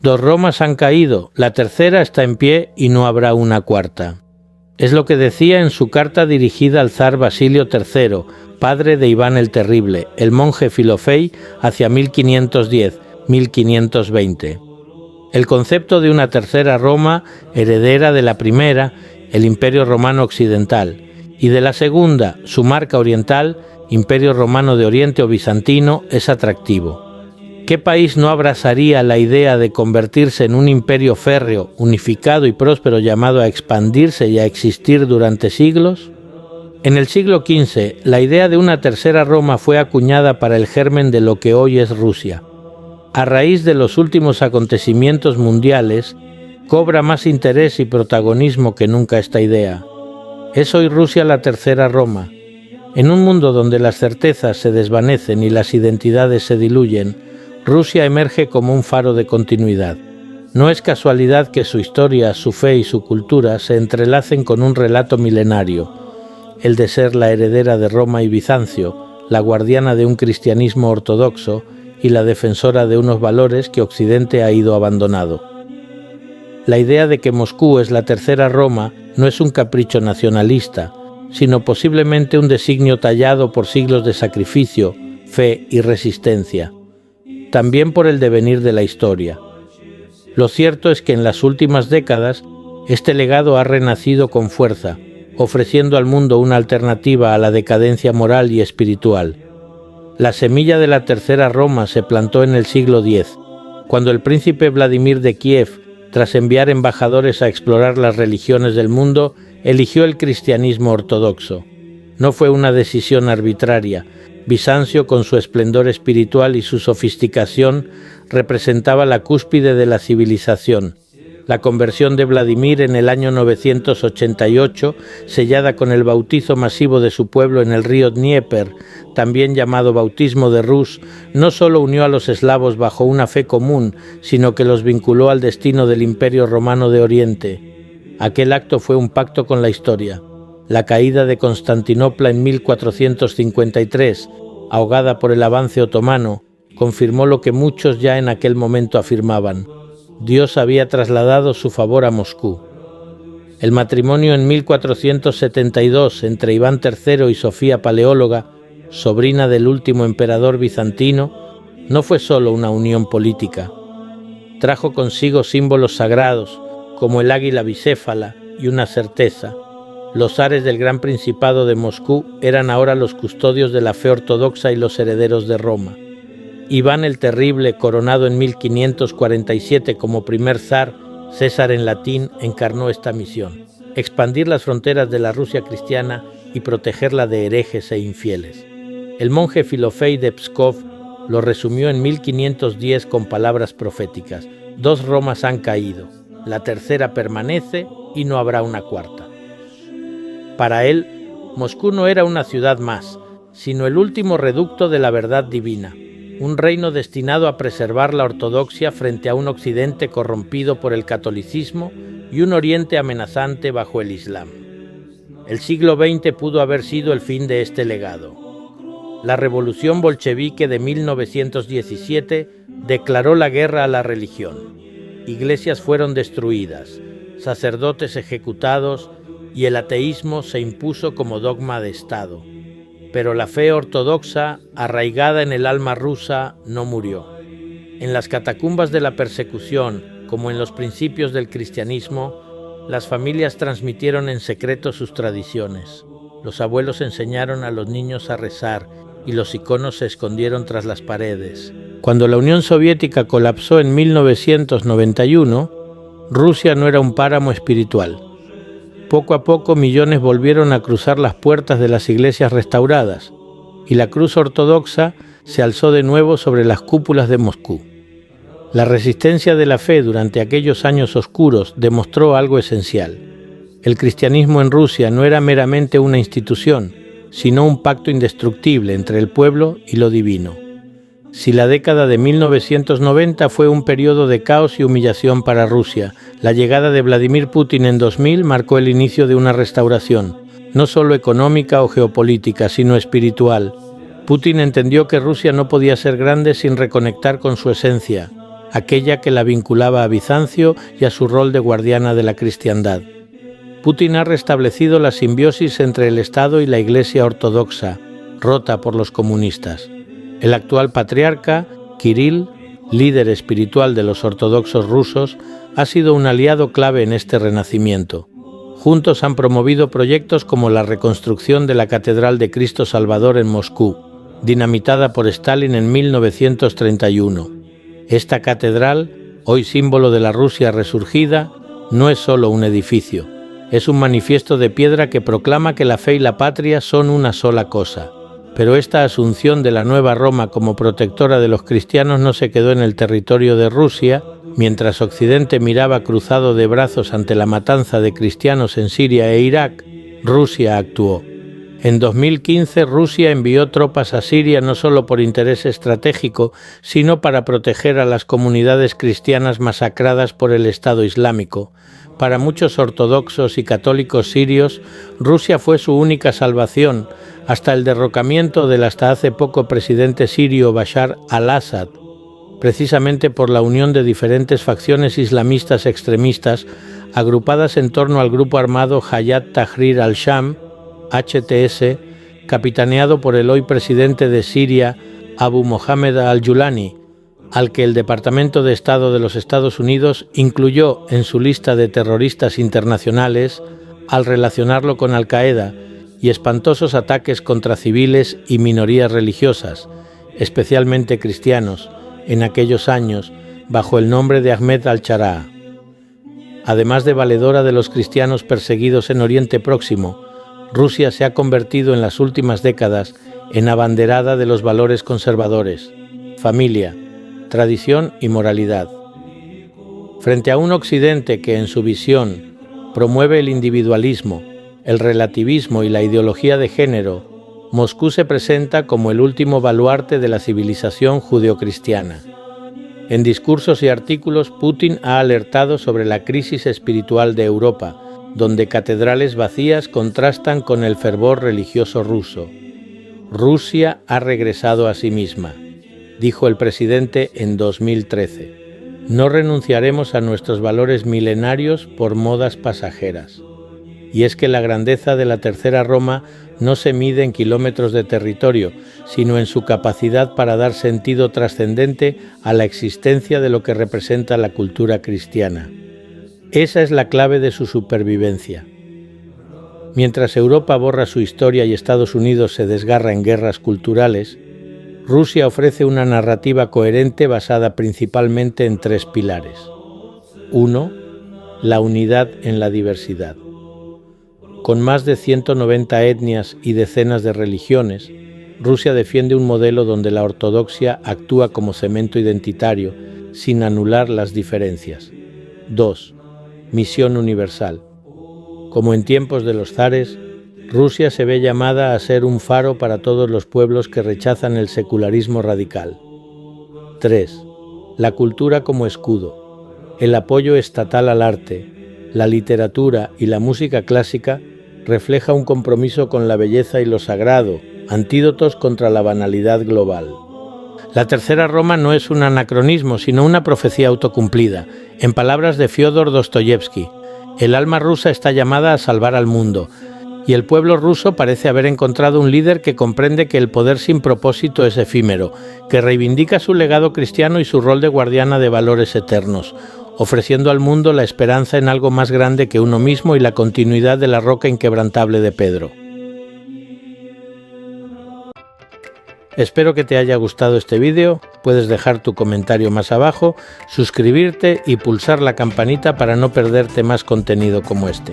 Dos Romas han caído, la tercera está en pie y no habrá una cuarta. Es lo que decía en su carta dirigida al zar Basilio III, padre de Iván el Terrible, el monje Filofey, hacia 1510-1520. El concepto de una tercera Roma, heredera de la primera, el Imperio Romano Occidental, y de la segunda, su marca oriental, Imperio Romano de Oriente o Bizantino, es atractivo. ¿Qué país no abrazaría la idea de convertirse en un imperio férreo, unificado y próspero llamado a expandirse y a existir durante siglos? En el siglo XV, la idea de una tercera Roma fue acuñada para el germen de lo que hoy es Rusia. A raíz de los últimos acontecimientos mundiales, cobra más interés y protagonismo que nunca esta idea. Es hoy Rusia la tercera Roma. En un mundo donde las certezas se desvanecen y las identidades se diluyen, Rusia emerge como un faro de continuidad. No es casualidad que su historia, su fe y su cultura se entrelacen con un relato milenario, el de ser la heredera de Roma y Bizancio, la guardiana de un cristianismo ortodoxo y la defensora de unos valores que Occidente ha ido abandonando. La idea de que Moscú es la tercera Roma no es un capricho nacionalista, sino posiblemente un designio tallado por siglos de sacrificio, fe y resistencia, también por el devenir de la historia. Lo cierto es que en las últimas décadas este legado ha renacido con fuerza, ofreciendo al mundo una alternativa a la decadencia moral y espiritual. La semilla de la tercera Roma se plantó en el siglo X, cuando el príncipe Vladimir de Kiev, tras enviar embajadores a explorar las religiones del mundo, eligió el cristianismo ortodoxo. No fue una decisión arbitraria. Bizancio, con su esplendor espiritual y su sofisticación, representaba la cúspide de la civilización. La conversión de Vladimir en el año 988, sellada con el bautizo masivo de su pueblo en el río Dnieper, también llamado bautismo de Rus, no solo unió a los eslavos bajo una fe común, sino que los vinculó al destino del Imperio Romano de Oriente. Aquel acto fue un pacto con la historia. La caída de Constantinopla en 1453, ahogada por el avance otomano, confirmó lo que muchos ya en aquel momento afirmaban: Dios había trasladado su favor a Moscú. El matrimonio en 1472 entre Iván III y Sofía Paleóloga, sobrina del último emperador bizantino, no fue solo una unión política. Trajo consigo símbolos sagrados, como el águila bicéfala, y una certeza: los zares del Gran Principado de Moscú eran ahora los custodios de la fe ortodoxa y los herederos de Roma. Iván el Terrible, coronado en 1547 como primer zar, César en latín, encarnó esta misión: expandir las fronteras de la Rusia cristiana y protegerla de herejes e infieles. El monje Filofey de Pskov lo resumió en 1510 con palabras proféticas: dos Romas han caído, la tercera permanece y no habrá una cuarta. Para él, Moscú no era una ciudad más, sino el último reducto de la verdad divina, un reino destinado a preservar la ortodoxia frente a un occidente corrompido por el catolicismo y un oriente amenazante bajo el islam. El siglo XX pudo haber sido el fin de este legado. La revolución bolchevique de 1917 declaró la guerra a la religión. Iglesias fueron destruidas, sacerdotes ejecutados, y el ateísmo se impuso como dogma de Estado. Pero la fe ortodoxa, arraigada en el alma rusa, no murió. En las catacumbas de la persecución, como en los principios del cristianismo, las familias transmitieron en secreto sus tradiciones. Los abuelos enseñaron a los niños a rezar y los iconos se escondieron tras las paredes. Cuando la Unión Soviética colapsó en 1991, Rusia no era un páramo espiritual. Poco a poco millones volvieron a cruzar las puertas de las iglesias restauradas, y la cruz ortodoxa se alzó de nuevo sobre las cúpulas de Moscú. La resistencia de la fe durante aquellos años oscuros demostró algo esencial. El cristianismo en Rusia no era meramente una institución, sino un pacto indestructible entre el pueblo y lo divino. Si la década de 1990 fue un periodo de caos y humillación para Rusia, la llegada de Vladimir Putin en 2000 marcó el inicio de una restauración, no solo económica o geopolítica, sino espiritual. Putin entendió que Rusia no podía ser grande sin reconectar con su esencia, aquella que la vinculaba a Bizancio y a su rol de guardiana de la cristiandad. Putin ha restablecido la simbiosis entre el Estado y la Iglesia ortodoxa, rota por los comunistas. El actual patriarca, Kirill, líder espiritual de los ortodoxos rusos, ha sido un aliado clave en este renacimiento. Juntos han promovido proyectos como la reconstrucción de la Catedral de Cristo Salvador en Moscú, dinamitada por Stalin en 1931. Esta catedral, hoy símbolo de la Rusia resurgida, no es solo un edificio, es un manifiesto de piedra que proclama que la fe y la patria son una sola cosa. Pero esta asunción de la nueva Roma como protectora de los cristianos no se quedó en el territorio de Rusia. Mientras Occidente miraba cruzado de brazos ante la matanza de cristianos en Siria e Irak, Rusia actuó. En 2015 Rusia envió tropas a Siria no solo por interés estratégico, sino para proteger a las comunidades cristianas masacradas por el Estado Islámico. Para muchos ortodoxos y católicos sirios, Rusia fue su única salvación, hasta el derrocamiento del hasta hace poco presidente sirio Bashar al-Assad, precisamente por la unión de diferentes facciones islamistas extremistas agrupadas en torno al grupo armado Hayat Tahrir al-Sham, HTS, capitaneado por el hoy presidente de Siria, Abu Mohammed al-Julani, al que el Departamento de Estado de los Estados Unidos incluyó en su lista de terroristas internacionales al relacionarlo con Al-Qaeda y espantosos ataques contra civiles y minorías religiosas, especialmente cristianos, en aquellos años, bajo el nombre de Ahmed al-Sharaa. Además de valedora de los cristianos perseguidos en Oriente Próximo, Rusia se ha convertido en las últimas décadas en abanderada de los valores conservadores, familia, tradición y moralidad. Frente a un Occidente que en su visión promueve el individualismo, el relativismo y la ideología de género, Moscú se presenta como el último baluarte de la civilización judeocristiana. En discursos y artículos, Putin ha alertado sobre la crisis espiritual de Europa, donde catedrales vacías contrastan con el fervor religioso ruso. Rusia ha regresado a sí misma, dijo el presidente en 2013. No renunciaremos a nuestros valores milenarios por modas pasajeras. Y es que la grandeza de la Tercera Roma no se mide en kilómetros de territorio, sino en su capacidad para dar sentido trascendente a la existencia de lo que representa la cultura cristiana. Esa es la clave de su supervivencia. Mientras Europa borra su historia y Estados Unidos se desgarra en guerras culturales, Rusia ofrece una narrativa coherente basada principalmente en tres pilares. 1. La unidad en la diversidad. Con más de 190 etnias y decenas de religiones, Rusia defiende un modelo donde la ortodoxia actúa como cemento identitario, sin anular las diferencias. 2. Misión universal. Como en tiempos de los zares, Rusia se ve llamada a ser un faro para todos los pueblos que rechazan el secularismo radical. 3. La cultura como escudo. El apoyo estatal al arte, la literatura y la música clásica refleja un compromiso con la belleza y lo sagrado, antídotos contra la banalidad global. La Tercera Roma no es un anacronismo, sino una profecía autocumplida. En palabras de Fyodor Dostoyevsky, el alma rusa está llamada a salvar al mundo, y el pueblo ruso parece haber encontrado un líder que comprende que el poder sin propósito es efímero, que reivindica su legado cristiano y su rol de guardiana de valores eternos, ofreciendo al mundo la esperanza en algo más grande que uno mismo y la continuidad de la roca inquebrantable de Pedro. Espero que te haya gustado este vídeo, puedes dejar tu comentario más abajo, suscribirte y pulsar la campanita para no perderte más contenido como este.